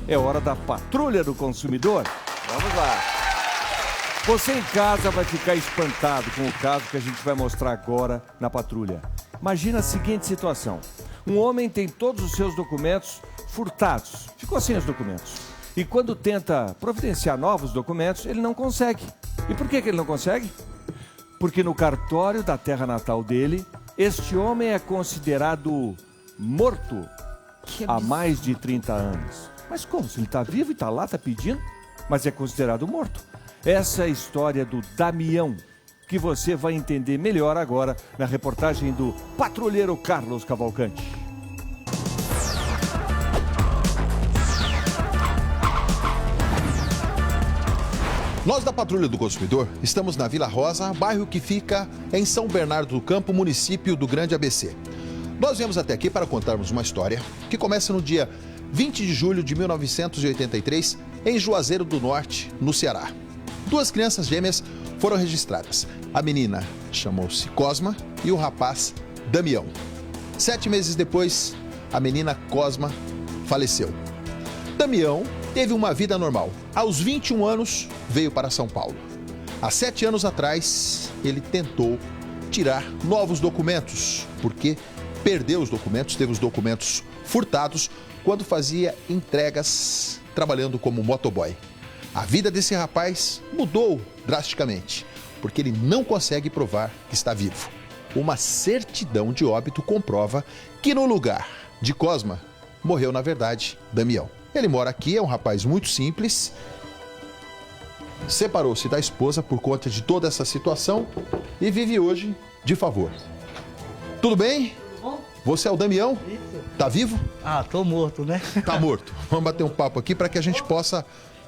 É hora da Patrulha do Consumidor. Vamos lá. Você em casa vai ficar espantado com o caso que a gente vai mostrar agora na Patrulha. Imagina a seguinte situação. Um homem tem todos os seus documentos furtados. Ficou sem os documentos. E quando tenta providenciar novos documentos, ele não consegue. E por que ele não consegue? Porque no cartório da terra natal dele, este homem é considerado morto há mais de 30 anos. Mas como? Se ele está vivo e está lá, está pedindo, mas é considerado morto. Essa é a história do Damião, que você vai entender melhor agora na reportagem do patrulheiro Carlos Cavalcante. Nós da Patrulha do Consumidor estamos na Vila Rosa, bairro que fica em São Bernardo do Campo, município do Grande ABC. Nós viemos até aqui para contarmos uma história que começa no dia 20 de julho de 1983, em Juazeiro do Norte, no Ceará. Duas crianças gêmeas foram registradas. A menina chamou-se Cosma e o rapaz Damião. 7 meses depois, a menina Cosma faleceu. Damião teve uma vida normal. Aos 21 anos, veio para São Paulo. Há 7 anos atrás, ele tentou tirar novos documentos, porque perdeu os documentos, teve os documentos furtados quando fazia entregas trabalhando como motoboy. A vida desse rapaz mudou drasticamente, porque ele não consegue provar que está vivo. Uma certidão de óbito comprova que no lugar de Cosma, morreu na verdade Damião. Ele mora aqui, é um rapaz muito simples, separou-se da esposa por conta de toda essa situação e vive hoje de favor. Tudo bem? Tudo bom? Você é o Damião? Isso. Tá vivo? Ah, tô morto, né? Tá morto. Vamos bater um papo aqui para que a gente possa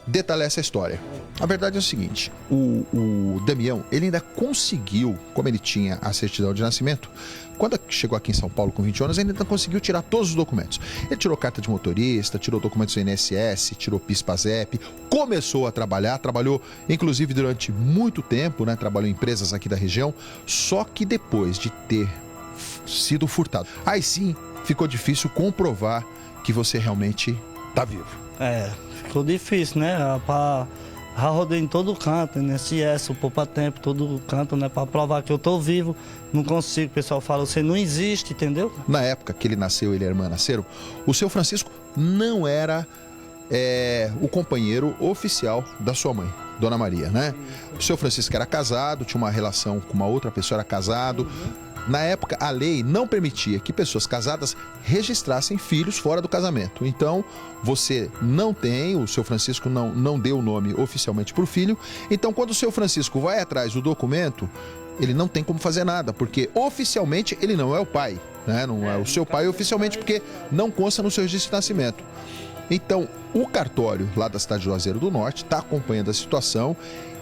detalhar essa história. A verdade é o seguinte, o Damião, ele ainda conseguiu, como ele tinha a certidão de nascimento, quando chegou aqui em São Paulo com 20 anos, ele ainda conseguiu tirar todos os documentos. Ele tirou carta de motorista, tirou documentos do INSS, tirou PIS/PASEP, começou a trabalhar, trabalhou inclusive durante muito tempo, né? Trabalhou em empresas aqui da região, só que depois de ter sido furtado, aí sim ficou difícil comprovar que você realmente tá vivo. É, ficou difícil, né? Já rodei em todo canto, INSS, o Poupa Tempo, todo canto, né? Pra provar que eu tô vivo, não consigo. O pessoal fala, você não existe, entendeu? Na época que ele nasceu, ele e a irmã nasceram, o seu Francisco não era o companheiro oficial da sua mãe, Dona Maria, né? O seu Francisco era casado, tinha uma relação com uma outra pessoa, era casado. Na época, a lei não permitia que pessoas casadas registrassem filhos fora do casamento. Então, você não tem, o seu Francisco não deu o nome oficialmente para o filho. Então, quando o seu Francisco vai atrás do documento, ele não tem como fazer nada, porque oficialmente ele não é o pai, né? Não é o seu pai oficialmente, porque não consta no seu registro de nascimento. Então, o cartório lá da cidade de Juazeiro do Norte está acompanhando a situação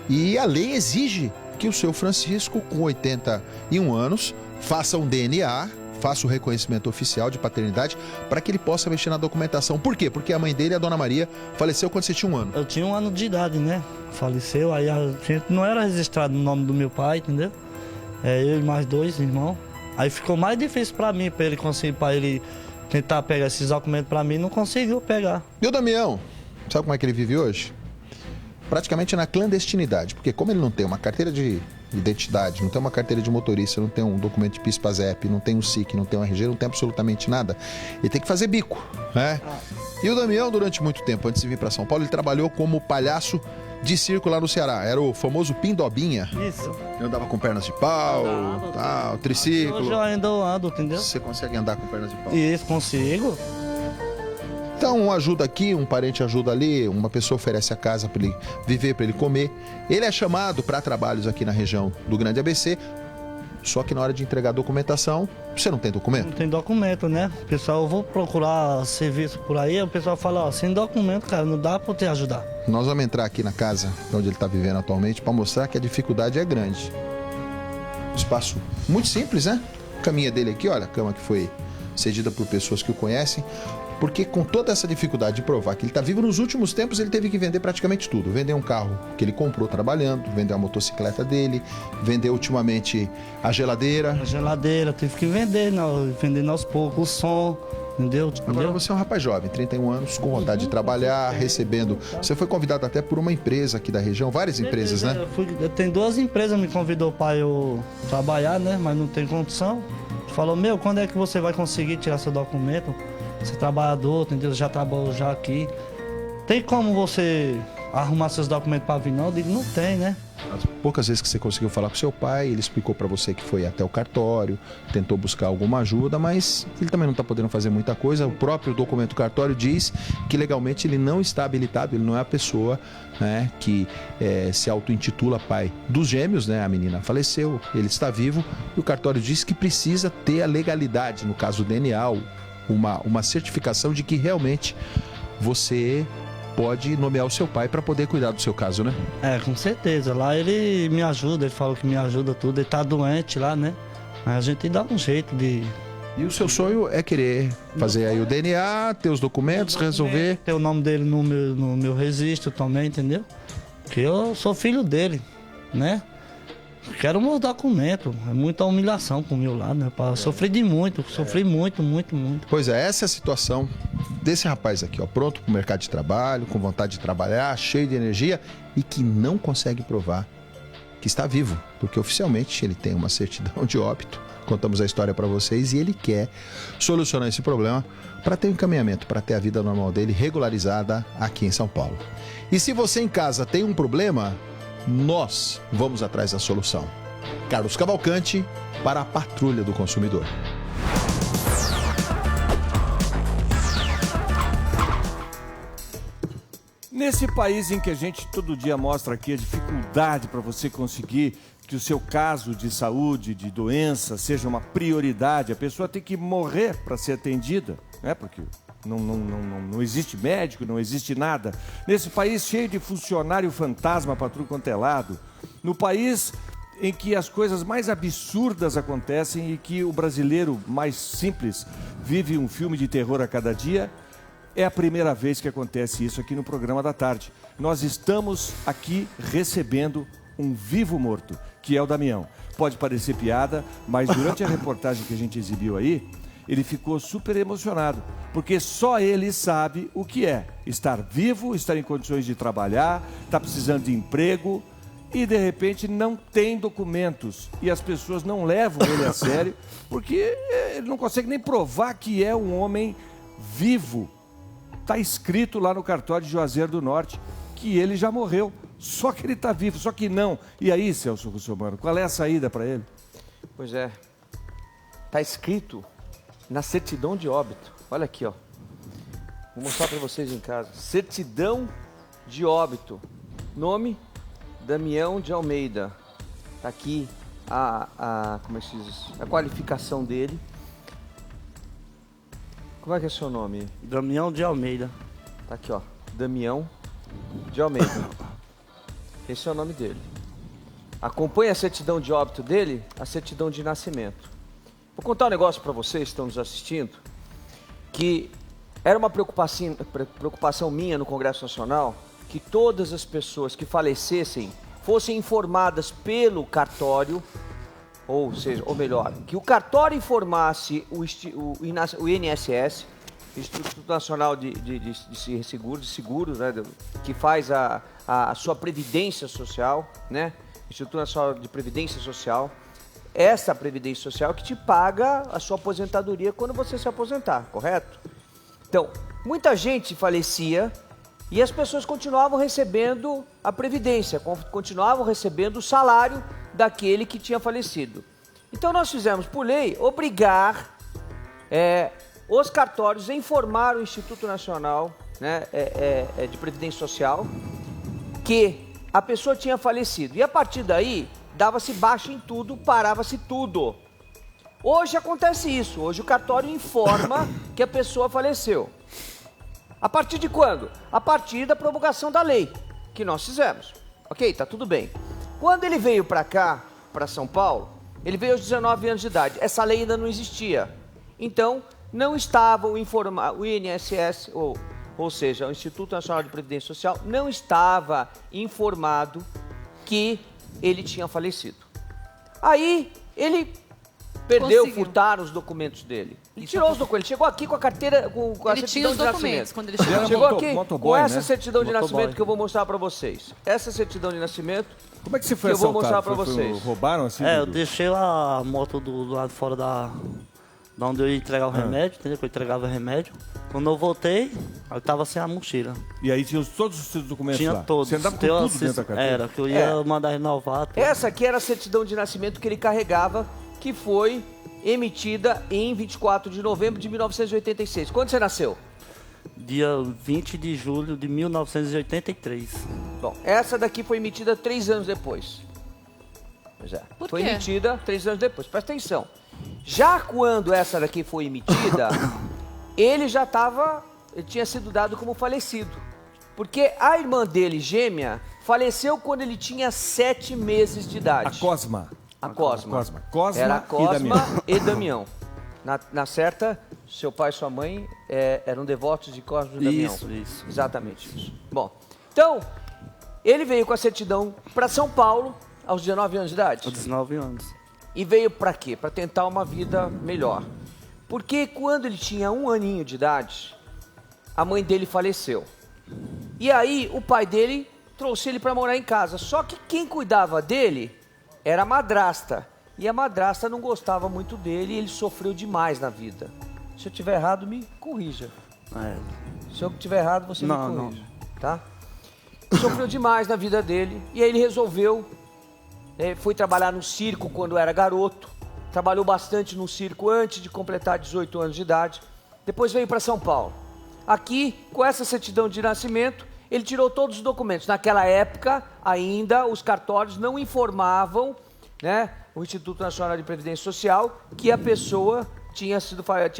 e a lei exige que o seu Francisco, com 81 anos, faça um DNA, faça o reconhecimento oficial de paternidade para que ele possa mexer na documentação. Por quê? Porque a mãe dele, a Dona Maria, faleceu quando você tinha 1 ano. Eu tinha 1 ano de idade, né? Faleceu, aí a gente não era registrado no nome do meu pai, entendeu? Eu e mais 2 irmãos. Aí ficou mais difícil para mim, para ele conseguir, para ele tentar pegar esses documentos para mim, não conseguiu pegar. E o Damião, sabe como é que ele vive hoje? Praticamente na clandestinidade, porque como ele não tem uma carteira de identidade, não tem uma carteira de motorista, não tem um documento de PIS/PASEP, não tem um SIC, não tem um RG, não tem absolutamente nada, ele tem que fazer bico, né? E o Damião, durante muito tempo, antes de vir para São Paulo, ele trabalhou como palhaço de circo lá no Ceará, era o famoso Pindobinha. Isso. Ele andava com pernas de pau, tal, triciclo. Hoje eu ainda ando, entendeu? Você consegue andar com pernas de pau? Isso, consigo. Então, um ajuda aqui, um parente ajuda ali, uma pessoa oferece a casa para ele viver, para ele comer. Ele é chamado para trabalhos aqui na região do Grande ABC, só que na hora de entregar a documentação, você não tem documento? Não tem documento, né? O pessoal, eu vou procurar serviço por aí, o pessoal fala, ó, sem documento, cara, não dá para te ajudar. Nós vamos entrar aqui na casa onde ele está vivendo atualmente para mostrar que a dificuldade é grande. Espaço muito simples, né? A caminha dele aqui, olha, a cama que foi cedida por pessoas que o conhecem. Porque com toda essa dificuldade de provar que ele está vivo, nos últimos tempos ele teve que vender praticamente tudo. Vender um carro que ele comprou trabalhando, vender a motocicleta dele, vender ultimamente a geladeira. A geladeira, tive que vender, vendendo aos poucos, o som, entendeu? Agora você é um rapaz jovem, 31 anos, com vontade de trabalhar, recebendo. Você foi convidado até por uma empresa aqui da região, várias empresas, né? Tem 2 empresas me convidou para eu trabalhar, né? Mas não tem condição. Falou, meu, quando é que você vai conseguir tirar seu documento? Você é trabalhador, entendeu? Já trabalhou já aqui. Tem como você arrumar seus documentos para vir, não? Eu digo, não tem, né? As poucas vezes que você conseguiu falar com seu pai, ele explicou para você que foi até o cartório, tentou buscar alguma ajuda, mas ele também não está podendo fazer muita coisa. O próprio documento cartório diz que legalmente ele não está habilitado, ele não é a pessoa, né, que se auto-intitula pai dos gêmeos, né? A menina faleceu, ele está vivo e o cartório diz que precisa ter a legalidade, no caso do DNA, uma certificação de que realmente você pode nomear o seu pai para poder cuidar do seu caso, né? Com certeza. Lá ele me ajuda, ele falou que me ajuda tudo. Ele tá doente lá, né? Mas a gente dá um jeito de... E o seu sonho é querer fazer aí o DNA, ter os documentos, resolver... Ter o nome dele no meu registro também, entendeu? Porque eu sou filho dele, né? Quero meus documentos. É muita humilhação pro meu lado, né? Sofri muito, muito. Pois é, essa é a situação desse rapaz aqui, ó, pronto pro mercado de trabalho, com vontade de trabalhar, cheio de energia e que não consegue provar que está vivo, porque oficialmente ele tem uma certidão de óbito. Contamos a história para vocês e ele quer solucionar esse problema para ter um encaminhamento, para ter a vida normal dele regularizada aqui em São Paulo. E se você em casa tem um problema, nós vamos atrás da solução. Carlos Cavalcante para a Patrulha do Consumidor. Nesse país em que a gente todo dia mostra aqui a dificuldade para você conseguir que o seu caso de saúde, de doença, seja uma prioridade, a pessoa tem que morrer para ser atendida, né? Porque não existe médico, não existe nada. Nesse país cheio de funcionário fantasma para tudo quanto é lado, no país em que as coisas mais absurdas acontecem e que o brasileiro mais simples vive um filme de terror a cada dia, é a primeira vez que acontece isso aqui no programa da tarde. Nós estamos aqui recebendo um vivo morto, que é o Damião. Pode parecer piada, mas durante a reportagem que a gente exibiu aí, ele ficou super emocionado, porque só ele sabe o que é estar vivo, estar em condições de trabalhar, estar precisando de emprego e de repente não tem documentos e as pessoas não levam ele a sério, porque ele não consegue nem provar que é um homem vivo. Está escrito lá no cartório de Juazeiro do Norte que ele já morreu, só que ele está vivo, só que não. E aí, Celso Russomano, qual é a saída para ele? Pois é, está escrito na certidão de óbito. Olha aqui, ó. Vou mostrar para vocês em casa. Certidão de óbito. Nome, Damião de Almeida. Tá aqui como é que se diz? A qualificação dele. Como é que é o seu nome? Damião de Almeida. Tá aqui, ó. Damião de Almeida. Esse é o nome dele. Acompanha a certidão de óbito dele, a certidão de nascimento. Vou contar um negócio para vocês que estão nos assistindo, que era uma preocupação minha no Congresso Nacional, que todas as pessoas que falecessem fossem informadas pelo cartório, ou melhor, que o cartório informasse o INSS, Instituto Nacional de Seguros, né, que faz a sua previdência social, né? Instituto Nacional de Previdência Social. Essa Previdência Social que te paga a sua aposentadoria quando você se aposentar, correto? Então, muita gente falecia e as pessoas continuavam recebendo a Previdência, continuavam recebendo o salário daquele que tinha falecido. Então nós fizemos, por lei, obrigar os cartórios a informar o Instituto Nacional, né, de Previdência Social que a pessoa tinha falecido. E a partir daí, dava-se baixa em tudo, parava-se tudo. Hoje acontece isso, hoje o cartório informa que a pessoa faleceu. A partir de quando? A partir da promulgação da lei, que nós fizemos. Ok, tá tudo bem. Quando ele veio para cá, para São Paulo, ele veio aos 19 anos de idade. Essa lei ainda não existia. Então, não estava o INSS, ou seja, o Instituto Nacional de Previdência Social, não estava informado que ele tinha falecido. Aí, ele Perdeu, Conseguiu. furtaram os documentos dele. Ele tirou os documentos. Ele chegou aqui com a carteira, com a Ele tinha certidão os de documentos nascimento. quando ele chegou. Chegou aqui motoboy, com essa né? certidão de Motoboy. nascimento que eu vou mostrar pra vocês. Essa certidão de nascimento Como é que você foi que eu vou assaltado? mostrar pra vocês. Roubaram assim? É, eu Dudu? deixei a moto do lado de fora da onde eu ia entregar o remédio, entendeu? Que eu entregava remédio. Quando eu voltei, eu tava sem a mochila. E aí tinha todos os seus documentos Tinha lá? todos. Você andava com Tem tudo dentro da carteira? Era, que eu ia mandar renovar. tudo. Essa aqui era a certidão de nascimento que ele carregava, que foi emitida em 24 de novembro de 1986. Quando você nasceu? Dia 20 de julho de 1983. Bom, essa daqui foi emitida 3 anos depois. Pois é. Por Foi quê? emitida 3 anos depois. Presta atenção. Já quando essa daqui foi emitida, ele já estava... Ele tinha sido dado como falecido. Porque a irmã dele, gêmea, faleceu quando ele tinha 7 meses de idade. A Cosma. A Cosma. Cosma Era e Cosma Damião. e Damião. Na certa, seu pai e sua mãe eram devotos de Cosma e Damião. Isso. Exatamente isso. Bom, então, ele veio com a certidão para São Paulo aos 19 anos de idade. Aos 19 anos. E veio para quê? Para tentar uma vida melhor. Porque quando ele tinha 1 aninho de idade, a mãe dele faleceu. E aí o pai dele trouxe ele para morar em casa. Só que quem cuidava dele era a madrasta. E a madrasta não gostava muito dele e ele sofreu demais na vida. Se eu tiver errado, me corrija. É. Se eu tiver errado, você Não, me corrija. Tá? Sofreu demais na vida dele. E aí ele resolveu... foi trabalhar no circo quando era garoto. Trabalhou bastante no circo antes de completar 18 anos de idade. Depois veio para São Paulo. Aqui, com essa certidão de nascimento, ele tirou todos os documentos. Naquela época, ainda, os cartórios não informavam, né, o Instituto Nacional de Previdência Social que a pessoa tinha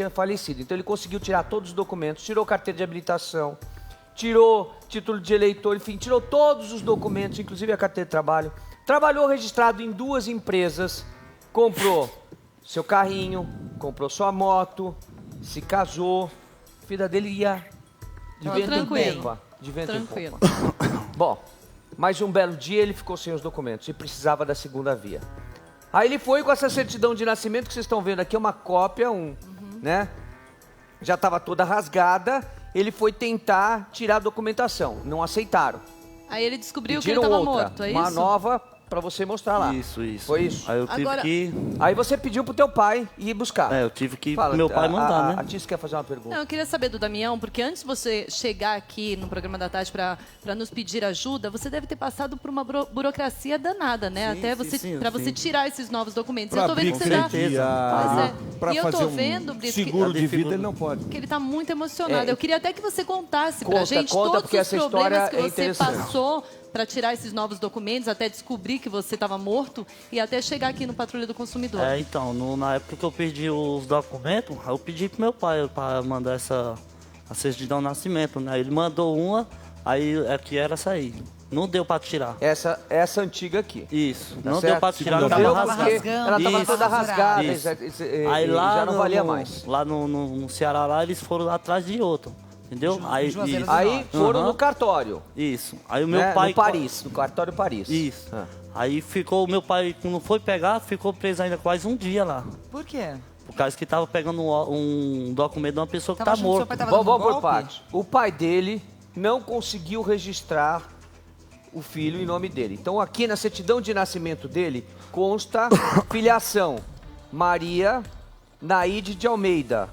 falecido. Então ele conseguiu tirar todos os documentos, tirou carteira de habilitação, tirou título de eleitor, enfim, tirou todos os documentos, inclusive a carteira de trabalho. Trabalhou registrado em 2 empresas, comprou seu carrinho, comprou sua moto, se casou. A vida dele ia de vento em popa. De vento em Tranquilo. popa. Bom, mas um belo dia ele ficou sem os documentos e precisava da segunda via. Aí ele foi com essa certidão de nascimento que vocês estão vendo aqui, é uma cópia, né? Já estava toda rasgada. Ele foi tentar tirar a documentação, não aceitaram. Aí ele descobriu que ele Pediram estava outra, morto, é uma isso? nova para você mostrar lá. Isso. Foi isso? Aí eu tive Agora- que... Aí você pediu pro teu pai ir buscar. É, eu tive que Fala, meu pai mandar, A né? Tícia quer fazer uma pergunta. Não, eu queria saber do Damião, porque antes de você chegar aqui no programa da tarde para nos pedir ajuda, você deve ter passado por uma burocracia danada, né? Sim, Até sim, você, sim, para você sim. tirar esses novos documentos. Pra Eu tô vendo abrir que você já... crediário, Pois é. pra E eu fazer tô um vendo, Brito, seguro que- de vida, ele não pode. que ele tá muito emocionado. É. Eu queria até que você contasse pra Conta, gente conta, todos porque os essa problemas história que é você interessante. passou para tirar esses novos documentos, até descobrir que você estava morto e até chegar aqui no Patrulha do Consumidor. É, então, na época que eu perdi os documentos, eu pedi pro meu pai para mandar a certidão de nascimento, né? Ele mandou uma, aí que era essa aí. Não deu para tirar. Essa antiga aqui. Isso, Tá não certo? deu para tirar, Segunda tava Deu vez. rasgado. porque ela estava Isso, toda rasgada isso. e Lá já não no- valia no- mais. Lá no Ceará, lá, eles foram lá atrás de outro, entendeu? Aí, Juazeiro isso, do Aí foram Aham. no cartório. isso. Aí o meu Né? pai... No Paris, no cartório Paris. Isso. Ah. Aí ficou, o meu pai, quando foi pegar, ficou preso ainda quase um dia lá. Por quê? Por causa que tava pegando um documento de uma pessoa que Tava tá achando que seu morta. pai tava Vamos dando por golpe? partes. O pai dele não conseguiu registrar o filho em nome dele. Então aqui na certidão de nascimento dele consta filiação Maria Naide de Almeida.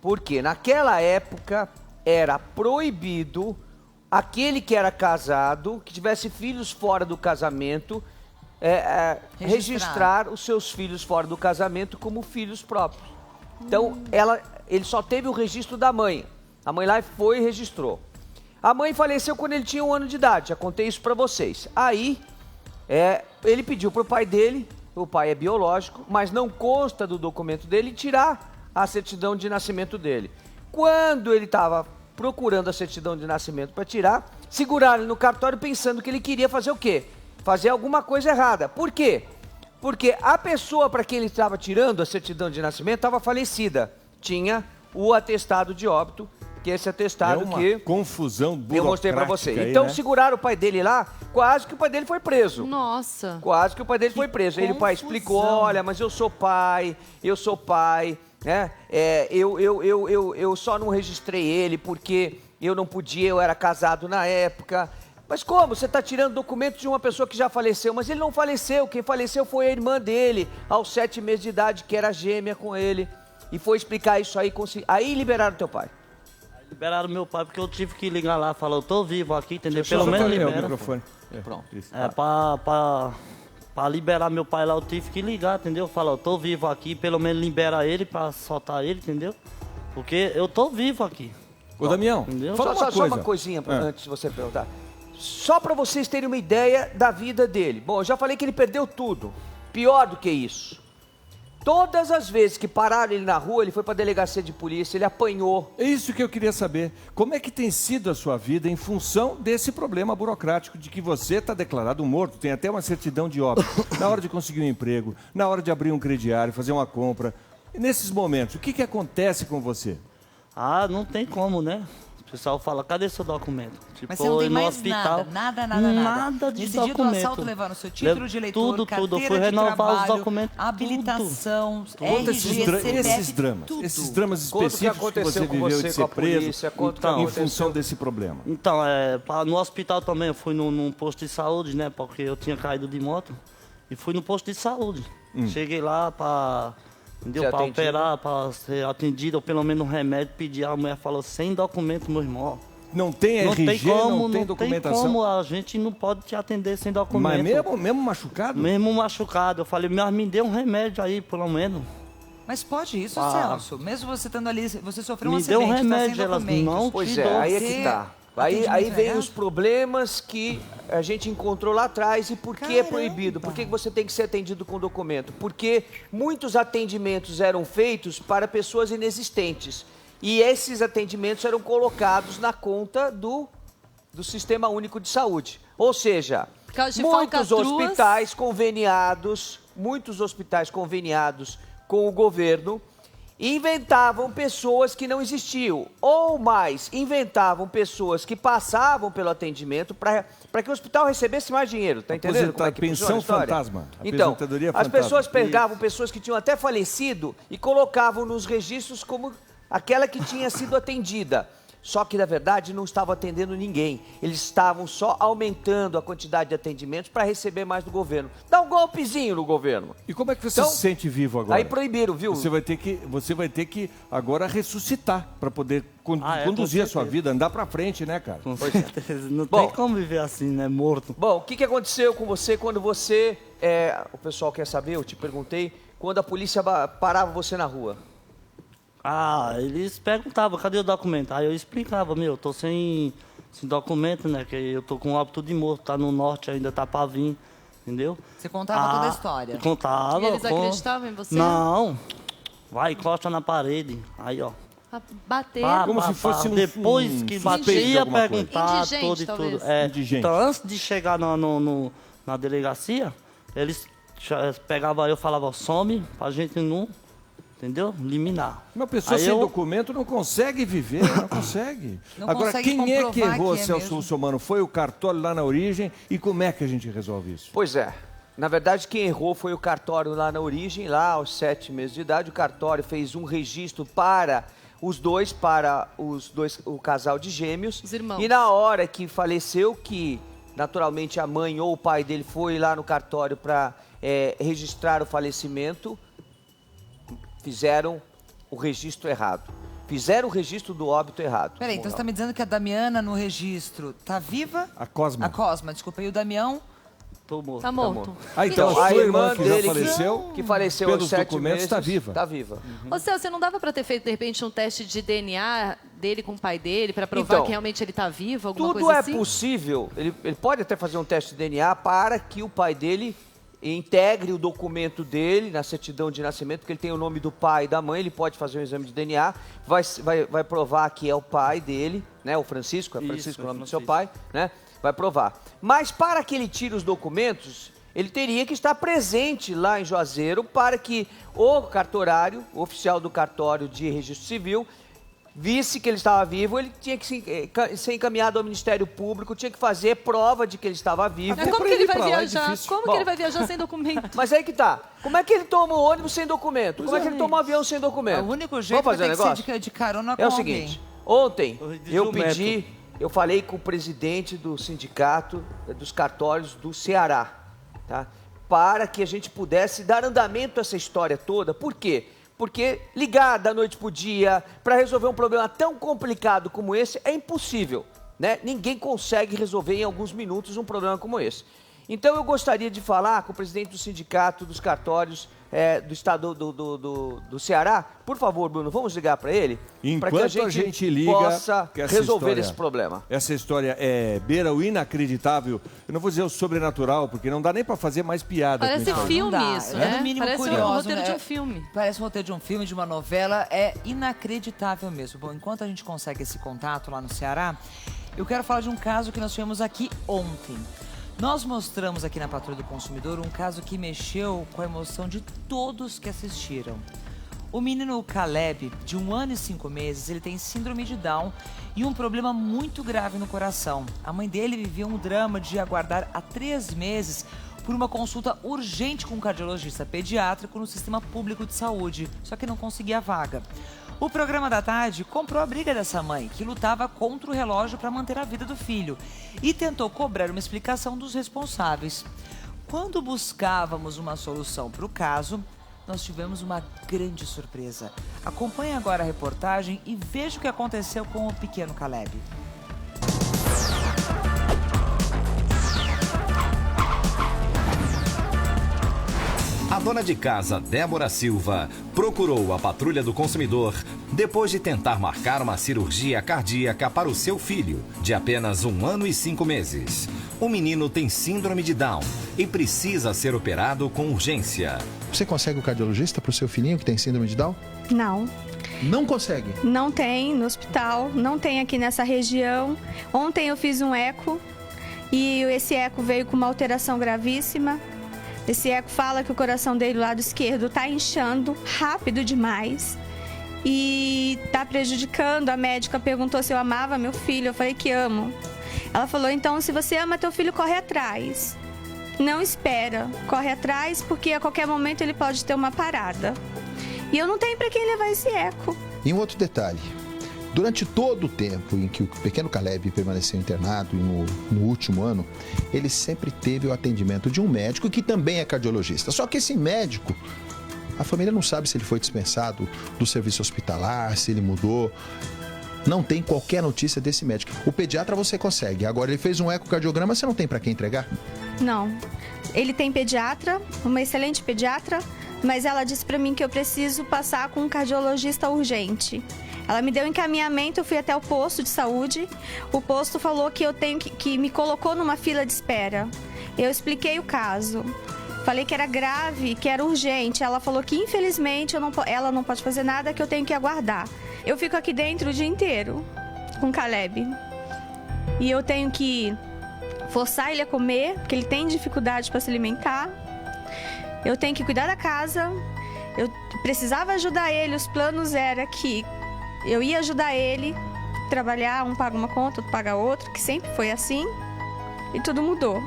Porque naquela época era proibido aquele que era casado, que tivesse filhos fora do casamento, registrar os seus filhos fora do casamento como filhos próprios. Então, ele só teve o registro da mãe. A mãe lá foi e registrou. A mãe faleceu quando ele tinha 1 ano de idade, já contei isso pra vocês. Aí, ele pediu pro pai dele, o pai é biológico, mas não consta do documento dele, tirar a certidão de nascimento dele. Quando ele estava procurando a certidão de nascimento para tirar, seguraram ele no cartório pensando que ele queria fazer o quê? Fazer alguma coisa errada. Por quê? Porque a pessoa para quem ele estava tirando a certidão de nascimento estava falecida. Tinha o atestado de óbito que esse atestado que confusão burocrática. eu mostrei pra você. Aí, Então né? seguraram o pai dele lá, quase que o pai dele foi preso. Nossa. Quase que o pai dele foi preso. Aí o pai explicou, olha, mas eu sou pai, né? Eu só não registrei ele porque eu não podia, eu era casado na época. Mas como? Você está tirando documentos de uma pessoa que já faleceu, mas ele não faleceu, quem faleceu foi a irmã dele, aos 7 meses de idade, que era gêmea com ele. E foi explicar isso aí, aí liberaram teu pai. Liberaram meu pai porque eu tive que ligar lá, falar, eu tô vivo aqui, entendeu? Deixa eu Pelo só menos tocar o libera. microfone. Pronto. Isso. Pra liberar meu pai lá, eu tive que ligar, entendeu? Falar, eu tô vivo aqui, pelo menos libera ele pra soltar ele, entendeu? Porque eu tô vivo aqui. Ô, Damião, Entendeu? fala Só uma uma coisinha antes de você perguntar. Só para vocês terem uma ideia da vida dele. Bom, eu já falei que ele perdeu tudo. Pior do que isso. Todas as vezes que pararam ele na rua, ele foi para a delegacia de polícia, ele apanhou. É isso que eu queria saber. Como é que tem sido a sua vida em função desse problema burocrático de que você está declarado morto, tem até uma certidão de óbito, na hora de conseguir um emprego, na hora de abrir um crediário, fazer uma compra. E nesses momentos, o que acontece com você? Ah, não tem como, né? O pessoal fala, cadê seu documento? Tipo, Mas você não tem no mais hospital, nada. Nada de Nesse documento. dia do assalto levaram seu título de eleitor, tudo, carteira eu fui de renovar trabalho, os documentos, habilitação, Conta RG, CPF, esses dramas, tudo. esses dramas Conta o que específicos que aconteceu você com viveu você, de com a ser preso polícia, conta o que em aconteceu. função desse problema. Então, no hospital também, eu fui num posto de saúde, né? Porque eu tinha caído de moto. E fui no posto de saúde. Cheguei lá pra operar, pra ser atendido, ou pelo menos um remédio, pedi. A mulher falou, sem documento, meu irmão. Não tem Não RG, tem como, não tem documentação. como, a gente não pode te atender sem documento. Mas mesmo machucado? Mesmo machucado. Eu falei, mas me dê um remédio aí, pelo menos. Mas pode isso, Ah. Celso? Mesmo você estando ali, você sofreu um Me deu acidente, um tá sem remédio, elas documentos. não Pois te é, dou. aí é que tá. Aí Atendimento vem errado? os problemas que a gente encontrou lá atrás e por que é proibido. Por que você tem que ser atendido com documento? Porque muitos atendimentos eram feitos para pessoas inexistentes. E esses atendimentos eram colocados na conta do Sistema Único de Saúde. Ou seja, causa de muitos falcatruas. muitos hospitais conveniados com o governo inventavam pessoas que não existiam, ou mais, inventavam pessoas que passavam pelo atendimento para que o hospital recebesse mais dinheiro, tá entendendo? Como é que funciona a Pensão história? fantasma. Então, Aposentadoria as fantasma. pessoas pegavam pessoas que tinham até falecido e colocavam nos registros como aquela que tinha sido atendida. Só que, na verdade, não estavam atendendo ninguém. Eles estavam só aumentando a quantidade de atendimentos para receber mais do governo. Dá um golpezinho no governo. E como é que você Então, se sente vivo agora? Aí proibiram, viu? Você vai ter que agora ressuscitar para poder conduzir com a sua certeza. vida, andar para frente, né, cara? Com certeza. Não Bom. tem como viver assim, né? Morto. Bom, o que aconteceu com você quando você... o pessoal quer saber, eu te perguntei, quando a polícia parava você na rua. Ah, eles perguntavam, cadê o documento? Aí eu explicava, eu tô sem documento, né? Que eu tô com óbito de morto, tá no norte ainda, tá pra vir, entendeu? Você contava toda a história. Contava. E eles acreditavam em você? Não. Vai, encosta na parede. Aí, ó. Bater. Como se fosse um Depois que suspeito batia, de alguma coisa. perguntar Indigente, tudo e talvez. tudo. Indigente. Então, antes de chegar na delegacia, eles pegavam eu e falavam, some, pra gente não, entendeu? Liminar. Uma pessoa Aí sem eu- documento não consegue viver, não consegue. Não Agora, consegue quem é que comprovar errou, que é Celso mesmo. Russomano? Foi o cartório lá na origem e como é que a gente resolve isso? Pois é. Na verdade, quem errou foi o cartório lá na origem, lá aos 7 meses de idade. O cartório fez um registro para o casal de gêmeos. Os irmãos. E na hora que faleceu, que naturalmente a mãe ou o pai dele foi lá no cartório para registrar o falecimento, fizeram o registro errado. Fizeram o registro do óbito errado. Peraí, então você tá me dizendo que a Damiana no registro tá viva? A Cosma. A Cosma, desculpa. E o Damião? Tô morto. Tá morto. Ah, então, Então, a a sua irmã irmã que já dele faleceu, que faleceu pelos aos 7 documentos, meses, está viva. Está viva. Ô, Celso, você não dava pra ter feito, de repente, um teste de DNA dele com o pai dele, pra provar Então, que realmente ele tá vivo, alguma Tudo coisa é assim? possível. Ele pode até fazer um teste de DNA para que o pai dele integre o documento dele na certidão de nascimento, porque ele tem o nome do pai e da mãe, ele pode fazer um exame de DNA, vai provar que é o pai dele, né? O Francisco, é Francisco Isso, o nome do Francisco. seu pai, né? Vai provar. Mas para que ele tire os documentos, ele teria que estar presente lá em Juazeiro para que o cartorário, o oficial do cartório de registro civil, visse que ele estava vivo, ele tinha que ser encaminhado ao Ministério Público, tinha que fazer prova de que ele estava vivo. Mas como que ele vai viajar? Como que ele vai viajar sem documento? Mas aí que tá. Como é que ele toma um ônibus sem documento? Como é que ele toma um avião sem documento? O único jeito Vamos fazer é um negócio? de carona com É o alguém. seguinte, ontem eu falei com o presidente do sindicato dos cartórios do Ceará, tá? Para que a gente pudesse dar andamento a essa história toda. Por quê? Porque ligar da noite pro dia para resolver um problema tão complicado como esse é impossível, né? Ninguém consegue resolver em alguns minutos um problema como esse. Então eu gostaria de falar com o presidente do sindicato dos cartórios do estado do Ceará. Por favor, Bruno, vamos ligar para ele? Para que a gente liga, possa resolver esse problema. Essa história beira o inacreditável. Eu não vou dizer o sobrenatural, porque não dá nem para fazer mais piada. Parece filme isso, né? É no mínimo Parece curioso, um roteiro né? de um filme. Parece um roteiro de um filme, de uma novela. É inacreditável mesmo. Bom, enquanto a gente consegue esse contato lá no Ceará, eu quero falar de um caso que nós tivemos aqui ontem. Nós mostramos aqui na Patrulha do Consumidor um caso que mexeu com a emoção de todos que assistiram. O menino Caleb, de 1 ano e 5 meses, ele tem síndrome de Down e um problema muito grave no coração. A mãe dele vivia um drama de aguardar há 3 meses por uma consulta urgente com um cardiologista pediátrico no sistema público de saúde, só que não conseguia vaga. O programa da tarde comprou a briga dessa mãe, que lutava contra o relógio para manter a vida do filho, e tentou cobrar uma explicação dos responsáveis. Quando buscávamos uma solução para o caso, nós tivemos uma grande surpresa. Acompanhe agora a reportagem e veja o que aconteceu com o pequeno Caleb. A dona de casa, Débora Silva, procurou a Patrulha do Consumidor depois de tentar marcar uma cirurgia cardíaca para o seu filho, de apenas 1 ano e 5 meses. O menino tem síndrome de Down e precisa ser operado com urgência. Você consegue o cardiologista para o seu filhinho que tem síndrome de Down? Não. Não consegue? Não tem no hospital, não tem aqui nessa região. Ontem eu fiz um eco e esse eco veio com uma alteração gravíssima. Esse eco fala que o coração dele, do lado esquerdo, está inchando rápido demais e está prejudicando. A médica perguntou se eu amava meu filho, eu falei que amo. Ela falou, então, se você ama teu filho, corre atrás. Não espera, corre atrás, porque a qualquer momento ele pode ter uma parada. E eu não tenho para quem levar esse eco. E um outro detalhe. Durante todo o tempo em que o pequeno Caleb permaneceu internado, no último ano, ele sempre teve o atendimento de um médico que também é cardiologista. Só que esse médico, a família não sabe se ele foi dispensado do serviço hospitalar, se ele mudou. Não tem qualquer notícia desse médico. O pediatra você consegue. Agora, ele fez um ecocardiograma, você não tem para quem entregar? Não. Ele tem pediatra, uma excelente pediatra, mas ela disse para mim que eu preciso passar com um cardiologista urgente. Ela me deu encaminhamento, eu fui até o posto de saúde. O posto falou que eu tenho que me colocou numa fila de espera. Eu expliquei o caso. Falei que era grave, que era urgente. Ela falou que, infelizmente, ela não pode fazer nada, que eu tenho que aguardar. Eu fico aqui dentro o dia inteiro com o Caleb. E eu tenho que forçar ele a comer, porque ele tem dificuldade para se alimentar. Eu tenho que cuidar da casa. Eu precisava ajudar ele. Os planos eram que eu ia ajudar ele, trabalhar, um paga uma conta, outro paga outra, que sempre foi assim. E tudo mudou.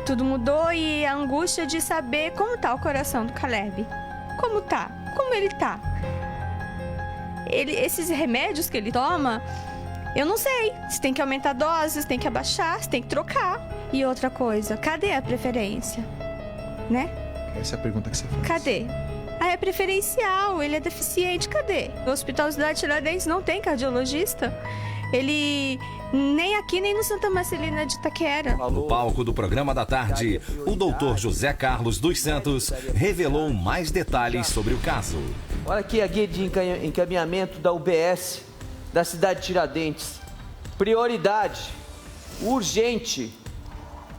Tudo mudou e a angústia de saber como tá o coração do Caleb. Como tá? Como ele tá? Esses remédios que ele toma, eu não sei. Se tem que aumentar a dose, se tem que abaixar, se tem que trocar. E outra coisa, cadê a preferência? Né? Essa é a pergunta que você fez. Cadê? Ah, é preferencial, ele é deficiente, cadê? O Hospital Cidade Tiradentes não tem cardiologista. Ele nem aqui, nem no Santa Marcelina de Itaquera. No palco do programa da tarde, o doutor José Carlos dos Santos revelou mais detalhes sobre o caso. Olha aqui a guia de encaminhamento da UBS da cidade de Tiradentes. Prioridade, urgente.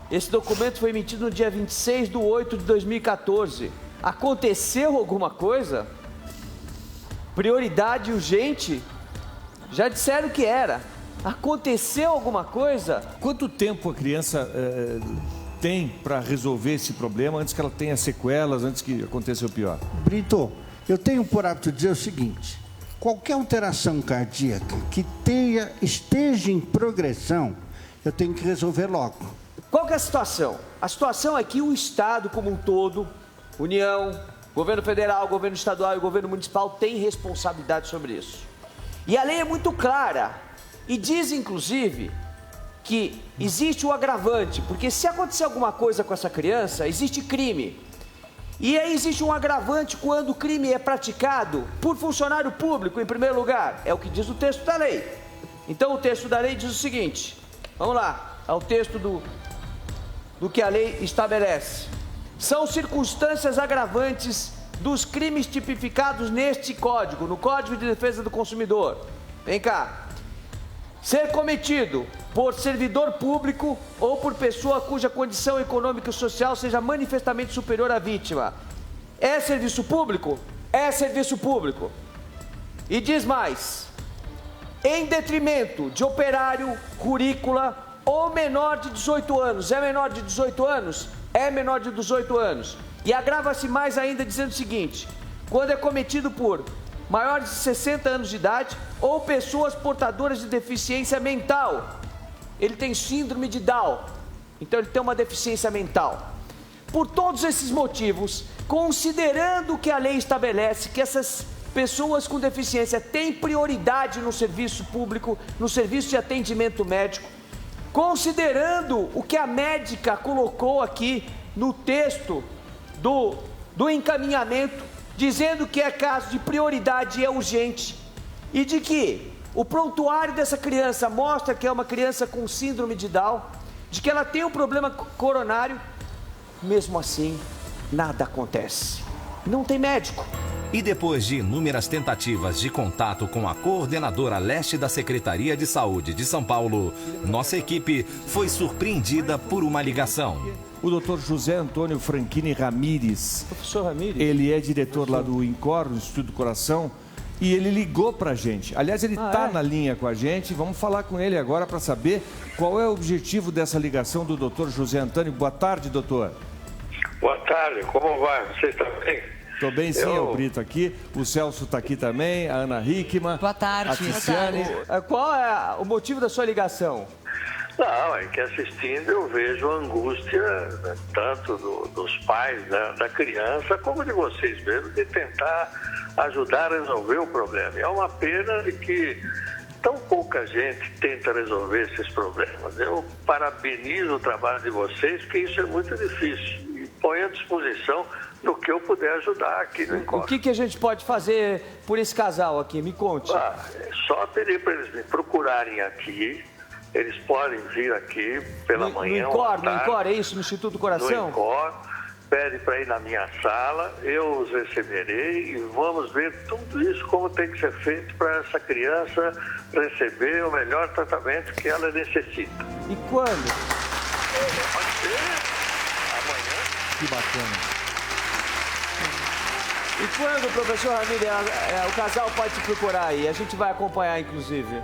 Esse documento foi emitido no dia 26/8/2014. Aconteceu alguma coisa? Prioridade urgente? Já disseram que era. Aconteceu alguma coisa? Quanto tempo a criança tem para resolver esse problema antes que ela tenha sequelas, antes que aconteça o pior? Brito, eu tenho por hábito dizer o seguinte: qualquer alteração cardíaca que esteja em progressão, eu tenho que resolver logo. Qual que é a situação? A situação é que o Estado como um todo, União, governo federal, governo estadual e governo municipal tem responsabilidade sobre isso. E a lei é muito clara e diz, inclusive, que existe o agravante, porque se acontecer alguma coisa com essa criança, existe crime. E aí existe um agravante quando o crime é praticado por funcionário público, em primeiro lugar. É o que diz o texto da lei. Então o texto da lei diz o seguinte, vamos lá, é o texto do que a lei estabelece. São circunstâncias agravantes dos crimes tipificados neste código, no Código de Defesa do Consumidor. Vem cá. Ser cometido por servidor público ou por pessoa cuja condição econômica e social seja manifestamente superior à vítima. É serviço público? É serviço público. E diz mais, em detrimento de operário, currícula ou menor de 18 anos. É menor de 18 anos? É menor de 18 anos. E agrava-se mais ainda dizendo o seguinte, quando é cometido por maiores de 60 anos de idade ou pessoas portadoras de deficiência mental. Ele tem síndrome de Down, então ele tem uma deficiência mental. Por todos esses motivos, considerando que a lei estabelece que essas pessoas com deficiência têm prioridade no serviço público, no serviço de atendimento médico, considerando o que a médica colocou aqui no texto do encaminhamento, dizendo que é caso de prioridade e é urgente, e de que o prontuário dessa criança mostra que é uma criança com síndrome de Down, de que ela tem um problema coronário, mesmo assim, nada acontece. Não tem médico. E depois de inúmeras tentativas de contato com a coordenadora leste da Secretaria de Saúde de São Paulo, nossa equipe foi surpreendida por uma ligação. O doutor José Antônio Franchini Ramírez. Professor Ramírez? Ele é diretor lá do INCOR, do Instituto do Coração, e ele ligou pra gente. Aliás, ele está na linha com a gente. Vamos falar com ele agora para saber qual é o objetivo dessa ligação do doutor José Antônio. Boa tarde, doutor. Boa tarde, como vai? Você está bem? Estou bem sim, é o Brito aqui. O Celso está aqui também, a Ana Hickman. Boa tarde. A Tiziane. Qual é o motivo da sua ligação? Não, é que assistindo eu vejo a angústia, né, tanto dos pais da criança, como de vocês mesmos, de tentar ajudar a resolver o problema. É uma pena de que tão pouca gente tenta resolver esses problemas. Eu parabenizo o trabalho de vocês, porque isso é muito difícil. E ponho à disposição no que eu puder ajudar aqui no Encontro. O que a gente pode fazer por esse casal aqui? Me conte. É só pedir para eles me procurarem aqui. Eles podem vir aqui pela manhã. No INCOR, é isso? No Instituto do Coração? No INCOR. Pede para ir na minha sala, eu os receberei e vamos ver tudo isso como tem que ser feito para essa criança receber o melhor tratamento que ela necessita. E quando? Pode ser amanhã. Que bacana. E quando, professor Ramírez, o casal pode te procurar aí? A gente vai acompanhar, inclusive.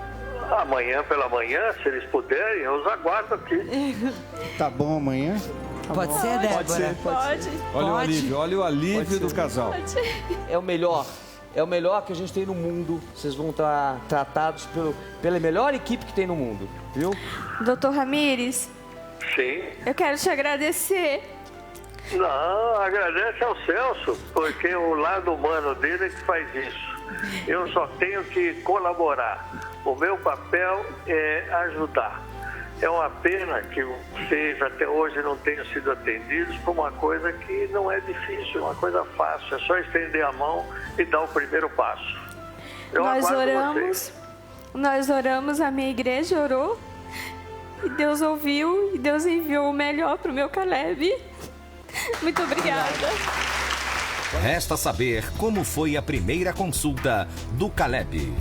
Amanhã pela manhã, se eles puderem, eu os aguardo aqui. Tá bom amanhã? Pode ser, Débora? Pode ser. Olha o alívio do casal. É o melhor que a gente tem no mundo. Vocês vão estar tratados pela melhor equipe que tem no mundo, viu? Doutor Ramírez, Sim. eu quero te agradecer. Não, agradece ao Celso, porque o lado humano dele é que faz isso. Eu só tenho que colaborar. O meu papel é ajudar. É uma pena que vocês até hoje não tenham sido atendidos por uma coisa que não é difícil, é uma coisa fácil. É só estender a mão e dar o primeiro passo. Nós oramos, a minha igreja orou, e Deus ouviu, e Deus enviou o melhor para o meu Caleb. Muito obrigada. Resta saber como foi a primeira consulta do Caleb.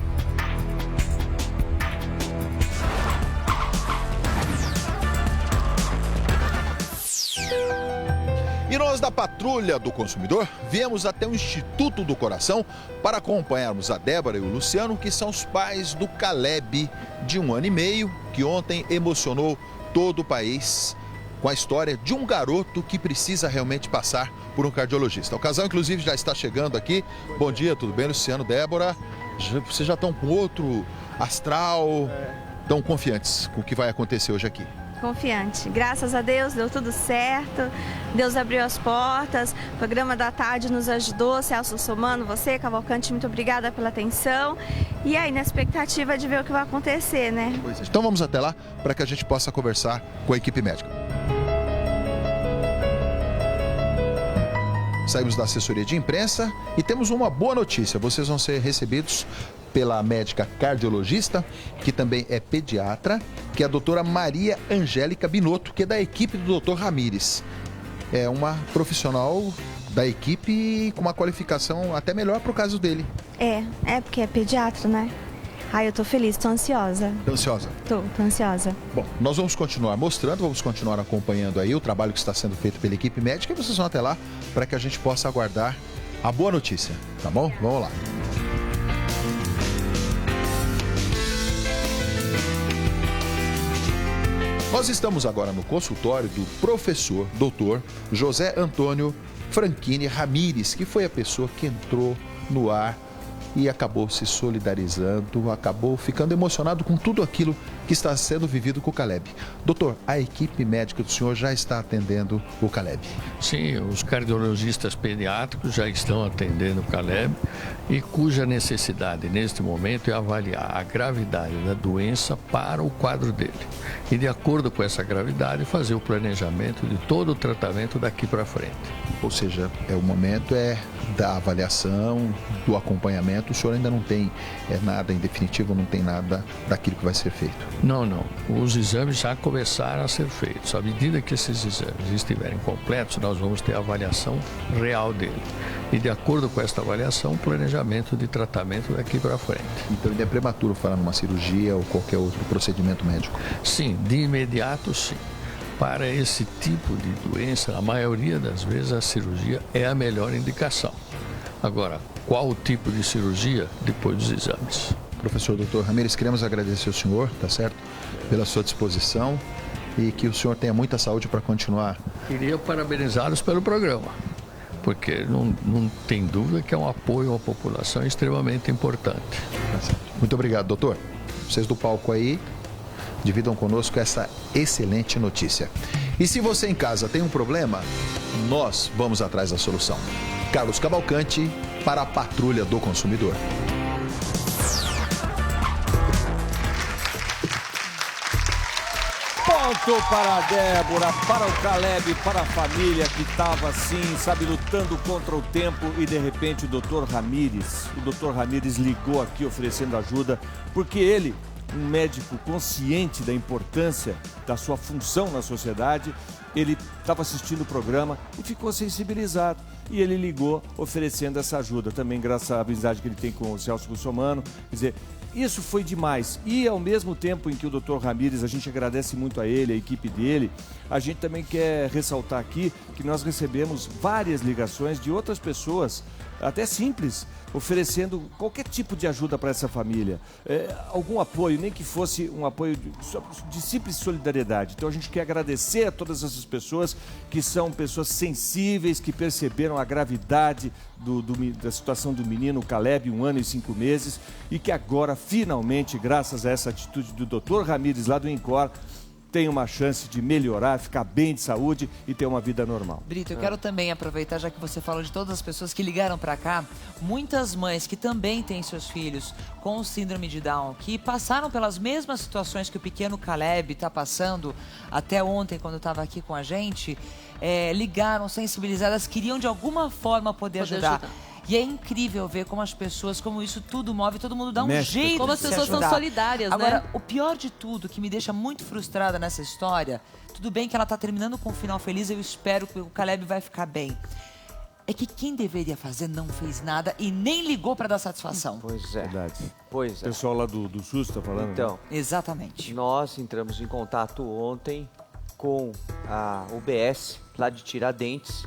E nós da Patrulha do Consumidor viemos até o Instituto do Coração para acompanharmos a Débora e o Luciano, que são os pais do Caleb, de 1 ano e meio, que ontem emocionou todo o país com a história de um garoto que precisa realmente passar por um cardiologista. O casal, inclusive, já está chegando aqui. Bom dia, tudo bem, Luciano, Débora? Vocês já estão com outro astral, estão confiantes com o que vai acontecer hoje aqui? Confiante. Graças a Deus deu tudo certo, Deus abriu as portas, o programa da tarde nos ajudou, Celso Somano, você, Cavalcante, muito obrigada pela atenção. E aí, na expectativa de ver o que vai acontecer, né? Pois é. Então vamos até lá para que a gente possa conversar com a equipe médica. Saímos da assessoria de imprensa e temos uma boa notícia. Vocês vão ser recebidos pela médica cardiologista, que também é pediatra, que é a doutora Maria Angélica Binotto, que é da equipe do doutor Ramires. É uma profissional da equipe com uma qualificação até melhor para o caso dele. É porque é pediatra, né? Ai, eu tô feliz, tô ansiosa. Tá ansiosa? Tô ansiosa. Bom, nós vamos continuar mostrando, vamos continuar acompanhando aí o trabalho que está sendo feito pela equipe médica e vocês vão até lá para que a gente possa aguardar a boa notícia, tá bom? Vamos lá. Nós estamos agora no consultório do professor doutor José Antônio Franchini Ramires, que foi a pessoa que entrou no ar e acabou se solidarizando, acabou ficando emocionado com tudo aquilo que está sendo vivido com o Caleb. Doutor, a equipe médica do senhor já está atendendo o Caleb? Sim, os cardiologistas pediátricos já estão atendendo o Caleb e cuja necessidade neste momento é avaliar a gravidade da doença para o quadro dele. E de acordo com essa gravidade, fazer o planejamento de todo o tratamento daqui para frente. Ou seja, o momento da avaliação, do acompanhamento. O senhor ainda não tem nada em definitivo, não tem nada daquilo que vai ser feito? Não. Os exames já começaram a ser feitos. À medida que esses exames estiverem completos, nós vamos ter a avaliação real dele. E de acordo com esta avaliação, o planejamento de tratamento daqui para frente. Então ainda é prematuro falar numa cirurgia ou qualquer outro procedimento médico? Sim, de imediato sim. Para esse tipo de doença, a maioria das vezes a cirurgia é a melhor indicação. Agora, qual o tipo de cirurgia? Depois dos exames. Professor Dr. Ramires, queremos agradecer ao senhor, tá certo? Pela sua disposição e que o senhor tenha muita saúde para continuar. Queria parabenizá-los pelo programa, porque não tem dúvida que é um apoio à população extremamente importante. Tá certo. Muito obrigado, doutor. Vocês do palco aí, dividam conosco essa excelente notícia. E se você em casa tem um problema, nós vamos atrás da solução. Carlos Cavalcante para a Patrulha do Consumidor. Ponto para a Débora, para o Caleb, para a família que estava assim, sabe, lutando contra o tempo e de repente o Dr. Ramires ligou aqui oferecendo ajuda, porque ele, um médico consciente da importância da sua função na sociedade, ele estava assistindo o programa e ficou sensibilizado. E ele ligou oferecendo essa ajuda, também graças à amizade que ele tem com o Celso Russomano. Quer dizer, isso foi demais. E ao mesmo tempo em que o Dr. Ramires, a gente agradece muito a ele, a equipe dele, a gente também quer ressaltar aqui que nós recebemos várias ligações de outras pessoas, até simples, oferecendo qualquer tipo de ajuda para essa família. Algum apoio, nem que fosse um apoio de simples solidariedade. Então a gente quer agradecer a todas essas pessoas que são pessoas sensíveis, que perceberam a gravidade da situação do menino Caleb, 1 ano e 5 meses, e que agora, finalmente, graças a essa atitude do Dr. Ramires lá do INCOR, tem uma chance de melhorar, ficar bem de saúde e ter uma vida normal. Brito, eu quero também aproveitar, já que você falou de todas as pessoas que ligaram para cá, muitas mães que também têm seus filhos com síndrome de Down, que passaram pelas mesmas situações que o pequeno Caleb está passando até ontem, quando estava aqui com a gente, ligaram sensibilizadas, queriam de alguma forma poder ajudar. E é incrível ver como as pessoas, como isso tudo move, todo mundo dá um jeito como as de se pessoas ajudar. são solidárias, Agora, né? o pior de tudo, que me deixa muito frustrada nessa história, tudo bem que ela tá terminando com um final feliz, eu espero que o Caleb vai ficar bem. É que quem deveria fazer não fez nada e nem ligou para dar satisfação. Pois é. Verdade. Pois é. O pessoal lá do SUS está falando? Então, exatamente. Nós entramos em contato ontem com a UBS, lá de Tiradentes.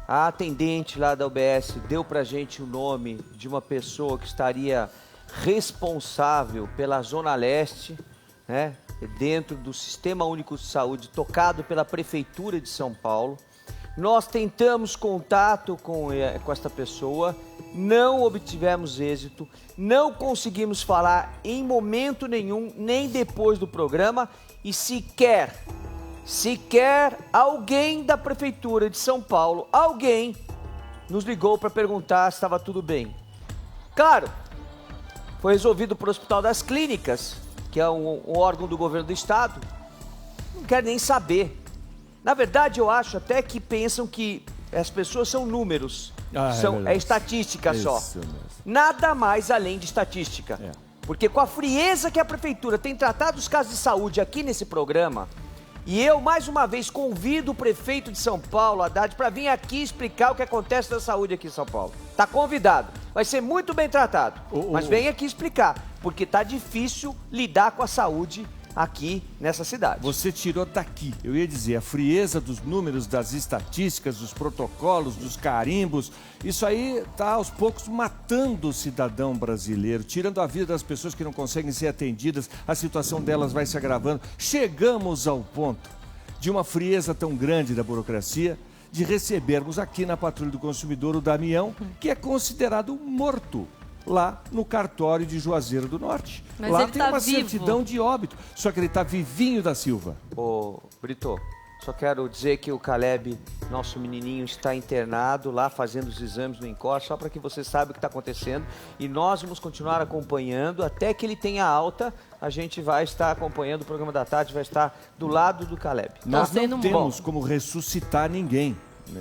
A atendente lá da UBS deu pra gente o nome de uma pessoa que estaria responsável pela Zona Leste, né, dentro do Sistema Único de Saúde, tocado pela Prefeitura de São Paulo. Nós tentamos contato com esta pessoa, não obtivemos êxito, não conseguimos falar em momento nenhum, nem depois do programa, e sequer alguém da Prefeitura de São Paulo, alguém nos ligou para perguntar se estava tudo bem. Claro, foi resolvido para o Hospital das Clínicas, que é um órgão do governo do estado, não quer nem saber. Na verdade, eu acho até que pensam que as pessoas são números, é estatística só. Nada mais além de estatística. Porque com a frieza que a Prefeitura tem tratado os casos de saúde aqui nesse programa, e eu, mais uma vez, convido o prefeito de São Paulo, Haddad, para vir aqui explicar o que acontece na saúde aqui em São Paulo. Tá convidado. Vai ser muito bem tratado. Mas vem aqui explicar, porque tá difícil lidar com a saúde aqui nessa cidade. Você tirou daqui, eu ia dizer, a frieza dos números, das estatísticas, dos protocolos, dos carimbos, isso aí está aos poucos matando o cidadão brasileiro, tirando a vida das pessoas que não conseguem ser atendidas, a situação delas vai se agravando. Chegamos ao ponto de uma frieza tão grande da burocracia, de recebermos aqui na Patrulha do Consumidor o Damião, que é considerado morto lá no cartório de Juazeiro do Norte. Mas lá ele tem tá uma vivo. certidão de óbito, só que ele está vivinho da Silva. Ô, Brito, só quero dizer que o Caleb, nosso menininho, está internado lá fazendo os exames no INCOR, só para que você saiba o que está acontecendo. E nós vamos continuar acompanhando até que ele tenha alta. A gente vai estar acompanhando o programa da tarde, vai estar do lado do Caleb. Nós não temos como ressuscitar ninguém.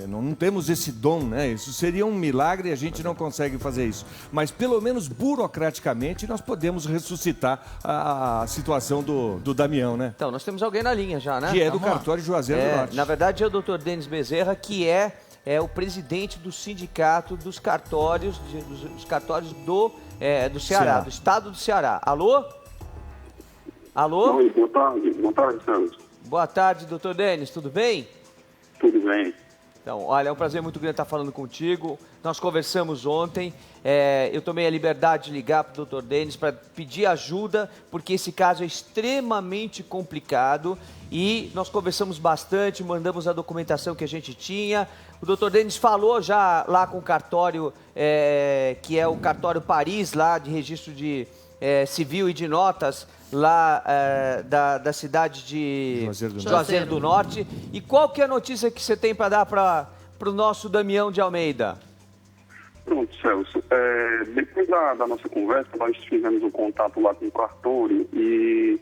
Não temos esse dom, né? Isso seria um milagre e a gente não consegue fazer isso. Mas pelo menos burocraticamente nós podemos ressuscitar a situação do Damião, né? Então, nós temos alguém na linha já, né? Que é do cartório Juazeiro do Norte. Na verdade é o Dr. Denis Bezerra, que é o presidente do sindicato dos cartórios, do Ceará, do estado do Ceará. Alô? Alô? Oi, boa tarde, Santos. Boa tarde, Dr. Denis, tudo bem? Tudo bem. Então, olha, é um prazer muito grande estar falando contigo. Nós conversamos ontem, eu tomei a liberdade de ligar para o Dr. Denis para pedir ajuda, porque esse caso é extremamente complicado e nós conversamos bastante, mandamos a documentação que a gente tinha. O Dr. Denis falou já lá com o cartório, que é o cartório Paris, lá de registro de civil e de notas, lá da cidade de Juazeiro do Norte. E qual que é a notícia que você tem para dar para o nosso Damião de Almeida? Pronto, Celso. Depois da nossa conversa, nós fizemos um contato lá com o cartório e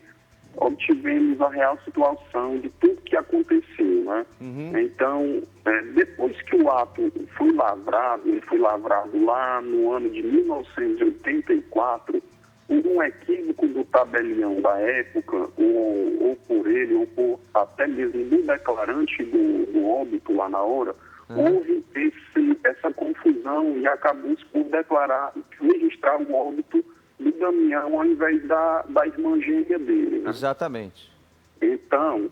obtivemos a real situação de tudo que aconteceu, né? Então, depois que o ato foi lavrado, ele foi lavrado lá no ano de 1984, um equívoco do tabelião da época, ou por ele, ou por até mesmo do declarante do óbito lá na hora, houve essa confusão e acabou-se por registrar o óbito do Damião ao invés da irmã gêmea dele. Né? Exatamente. Então,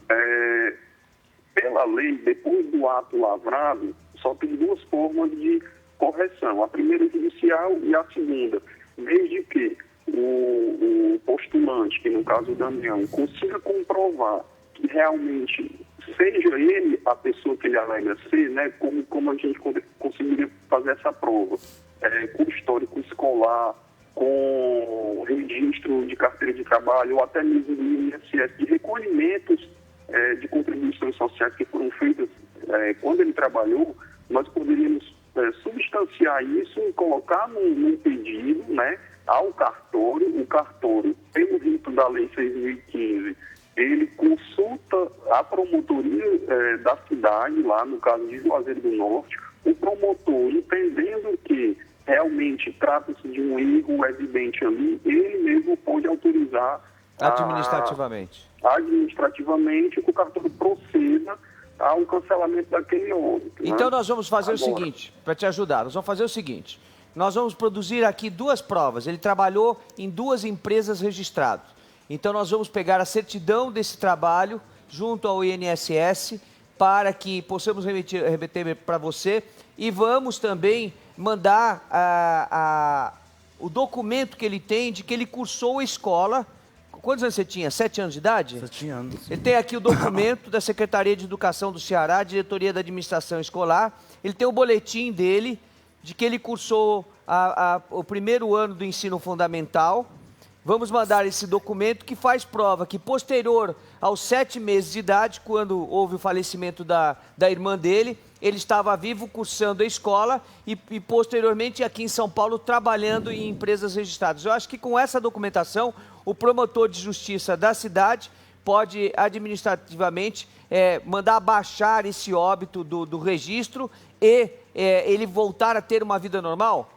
pela lei, depois do ato lavrado, só tem duas formas de correção. A primeira é judicial e a segunda, desde que o postulante, que no caso o Damião, consiga comprovar que realmente seja ele a pessoa que ele alega ser, né, como a gente conseguiria fazer essa prova, com histórico escolar, com registro de carteira de trabalho, ou até mesmo do INSS, de recolhimentos de contribuições sociais que foram feitas quando ele trabalhou, nós poderíamos substanciar isso e colocar num pedido, né, ao cartório. O cartório, pelo rito da Lei 6.015, ele consulta a promotoria da cidade, lá no caso de Juazeiro do Norte, o promotor, entendendo que realmente trata-se de um erro evidente ali, ele mesmo pode autorizar administrativamente que o cartório proceda ao cancelamento daquele óbito. Então né? nós vamos fazer o seguinte, para te ajudar, nós vamos fazer o seguinte, nós vamos produzir aqui duas provas. Ele trabalhou em duas empresas registradas. Então nós vamos pegar a certidão desse trabalho junto ao INSS para que possamos remeter para você e vamos também mandar o documento que ele tem de que ele cursou a escola. Quantos anos você tinha? 7 anos de idade? 7 anos. Ele tem aqui o documento da Secretaria de Educação do Ceará, Diretoria da Administração Escolar. Ele tem o boletim dele de que ele cursou o primeiro ano do ensino fundamental. Vamos mandar esse documento que faz prova que, posterior aos 7 meses de idade, quando houve o falecimento da irmã dele, ele estava vivo, cursando a escola e posteriormente aqui em São Paulo trabalhando em empresas registradas. Eu acho que com essa documentação, o promotor de justiça da cidade pode administrativamente mandar abaixar esse óbito do registro e ele voltar a ter uma vida normal?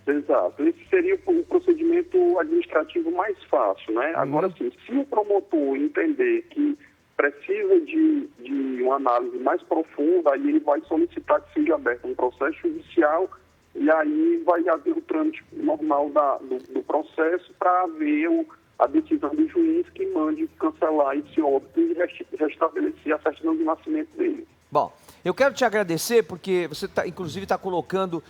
Exato. Esse seria o procedimento administrativo mais fácil, né? Agora, sim, se o promotor entender que precisa de uma análise mais profunda, aí ele vai solicitar que seja aberto um processo judicial e aí vai haver o trâmite normal do processo para haver a decisão do juiz que mande cancelar esse óbito e restabelecer a certidão de nascimento dele. Bom, eu quero te agradecer porque você, inclusive, está colocando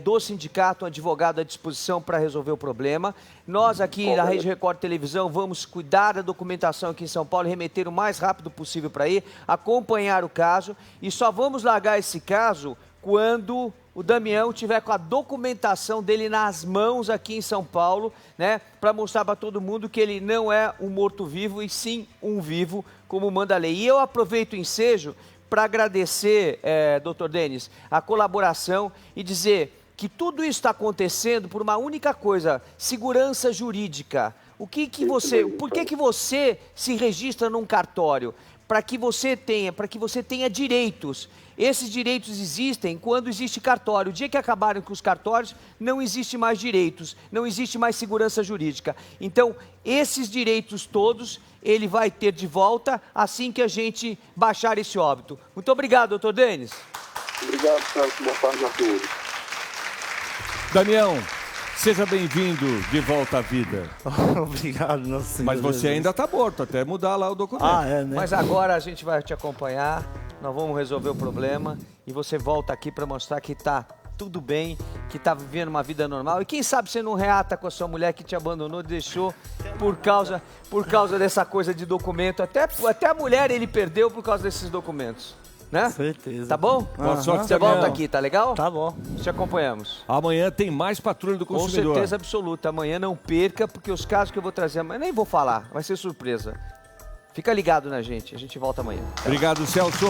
do sindicato um advogado à disposição para resolver o problema. Nós aqui na Rede Record Televisão vamos cuidar da documentação aqui em São Paulo, remeter o mais rápido possível para aí, acompanhar o caso e só vamos largar esse caso quando o Damião tiver com a documentação dele nas mãos aqui em São Paulo, né, para mostrar para todo mundo que ele não é um morto-vivo e sim um vivo, como manda a lei. E eu aproveito o ensejo para agradecer, doutor Denis, a colaboração e dizer que tudo isso está acontecendo por uma única coisa: segurança jurídica. Por que você se registra num cartório? Para que você tenha direitos. Esses direitos existem quando existe cartório. O dia que acabarem com os cartórios, não existe mais direitos, não existe mais segurança jurídica. Então, esses direitos todos, ele vai ter de volta assim que a gente baixar esse óbito. Muito obrigado, doutor Denis. Obrigado, Celso. Boa tarde a todos. Damião, seja bem-vindo de volta à vida. Obrigado, nossa senhora. Mas você ainda está morto, até mudar lá o documento. Né? Mas agora a gente vai te acompanhar, nós vamos resolver o problema e você volta aqui para mostrar que está tudo bem, que está vivendo uma vida normal. E quem sabe você não reata com a sua mulher que te abandonou, deixou por causa dessa coisa de documento. Até a mulher ele perdeu por causa desses documentos. Né? Com certeza. Tá bom? Boa sorte, você volta Damião. aqui, tá legal? Tá bom. Te acompanhamos. Amanhã tem mais Patrulha do Consumidor. Com certeza absoluta. Amanhã não perca, porque os casos que eu vou trazer amanhã, nem vou falar, vai ser surpresa. Fica ligado na gente, a gente volta amanhã. Obrigado, Celso.